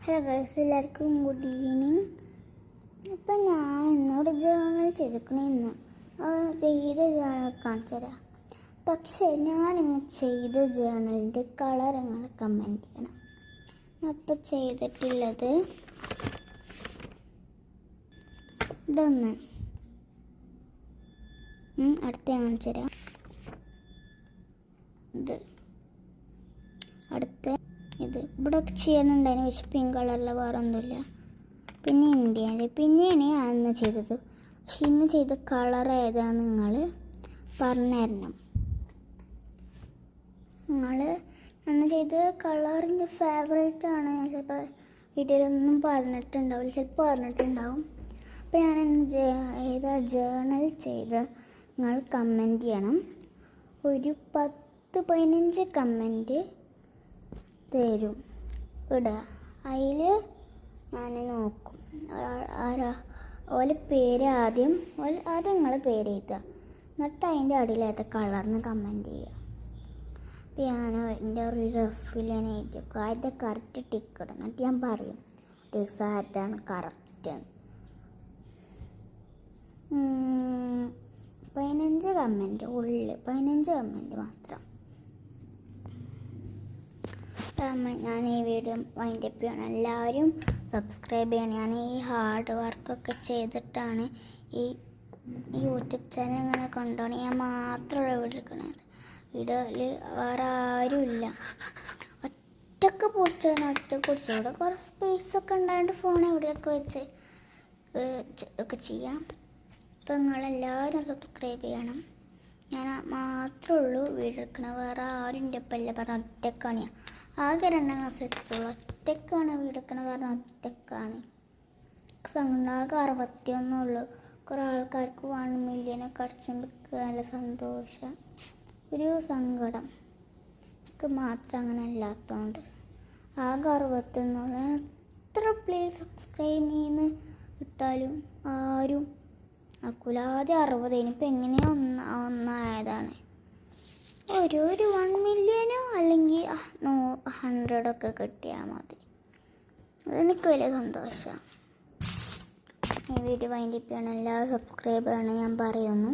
Hello guys, എല്ലാവർക്കും good evening. അപ്പം ഞാൻ ഇന്നൊരു ജേർണൽ ചെയ്തിരിക്കണ ചെയ്ത ജേർണൽ കാണിച്ചു തരാം. പക്ഷേ ഞാനിന്ന് ചെയ്ത ജേർണലിൻ്റെ കളർ നിങ്ങൾ കമൻറ്റ് ചെയ്യണം. അപ്പം ചെയ്തിട്ടുള്ളത് ഇതൊന്ന് അടുത്ത ഞാൻ കാണിച്ചു തരാം. ഇത് അടുത്ത ഇത് ഇവിടെ ചെയ്യാനുണ്ടായിരുന്നു, പക്ഷെ പിങ്ക് കളറിൽ വേറെ ഒന്നുമില്ല. പിന്നെ ഇന്ത്യൻ്റെ പിന്നെയാണ് ഞാൻ അന്ന് ചെയ്തത്. പക്ഷെ ഇന്ന് ചെയ്ത കളർ ഏതാണെന്ന് നിങ്ങൾ പറഞ്ഞു തരണം. നിങ്ങൾ അന്ന് ചെയ്ത കളറിൻ്റെ ഫേവറേറ്റ് ആണ്. ഞാൻ ചിലപ്പോൾ വീഡിയോയിലൊന്നും പറഞ്ഞിട്ടുണ്ടാവില്ല, ചിലപ്പോൾ പറഞ്ഞിട്ടുണ്ടാവും. അപ്പോൾ ഞാൻ ഏതാ ജേർണൽ ചെയ്ത് നിങ്ങൾ കമൻറ്റ് ചെയ്യണം. ഒരു 10-15 കമൻറ്റ് തരും ഇടുക. അതിൽ ഞാൻ നോക്കും ഓലെ പേര് ആദ്യം നിങ്ങളെ പേര് എഴുതുക, എന്നിട്ട് അതിൻ്റെ അടിയിലേത്ത കളറിന് കമൻറ്റ് ചെയ്യുക. അപ്പോൾ ഞാൻ എൻ്റെ ഒരു റഫിൽ ഞാൻ എഴുതി വെക്കും. ആദ്യത്തെ കറക്റ്റ് ടിക്ക് ഇടും, എന്നിട്ട് ഞാൻ പറയും ആരുതാണ് കറക്റ്റ്. 15 കമൻറ്റ് ഉള്ളിൽ 15 കമൻറ്റ് മാത്രം. ഞാൻ ഈ വീഡിയോ വൈൻഡ് അപ്പ് ചെയ്യണം. എല്ലാവരും സബ്സ്ക്രൈബ് ചെയ്യണം. ഞാൻ ഈ ഹാർഡ് വർക്കൊക്കെ ചെയ്തിട്ടാണ് ഈ യൂട്യൂബ് ചാനൽ ഇങ്ങനെ കൊണ്ടുപോകണം. ഞാൻ മാത്രമുള്ള വീഡിയോ എടുക്കണത്. വീഡിയോയിൽ വേറെ ആരുമില്ല. ഒറ്റക്ക് പൊടിച്ചു ഇവിടെ കുറേ സ്പേസൊക്കെ ഉണ്ടായതുകൊണ്ട് ഫോൺ എവിടെയൊക്കെ വെച്ച് ഒക്കെ ചെയ്യാം. അപ്പോൾ നിങ്ങളെല്ലാവരും സബ്സ്ക്രൈബ് ചെയ്യണം. ഞാൻ മാത്രമേ ഉള്ളൂ വീഡിയോ എടുക്കണം. വേറെ ആരും എൻ്റെ ഒപ്പം ഇല്ല. പറഞ്ഞ ഒറ്റക്കാണ് ഞാൻ. ആകെ 2ാം ക്ലാസ് വെച്ചിട്ടുള്ളൂ. ഒറ്റക്കാണ് വീടെടുക്കണം പറഞ്ഞ ഒറ്റക്കാണ്. ആകെ 61 ഉള്ളൂ. കുറേ ആൾക്കാർക്ക് 1 മില്യനൊക്കെ അടിച്ചുമ്പോൾ നല്ല സന്തോഷം. ഒരു സങ്കടം എനിക്ക് മാത്രം അങ്ങനെ അല്ലാത്തതുകൊണ്ട്. ആകെ 61 ഉള്ളൂ. എത്ര പ്ലീസ് സബ്സ്ക്രൈബ് ചെയ്യുന്ന ഇട്ടാലും ആരും ആക്കൂല. ആദ്യം 60, ഇനിയിപ്പോൾ എങ്ങനെയാണ് ഒന്നായതാണ്. ഒരു 1 മില്യനോ അല്ലെങ്കിൽ 100 കിട്ടിയാൽ മതി. അതെനിക്ക് വലിയ സന്തോഷമാണ്. ഈ വീഡിയോ വൈൻഡ് അപ്പ് ചെയ്യണം. എല്ലാ സബ്സ്ക്രൈബ് ചെയ്യണം ഞാൻ പറയുന്നു.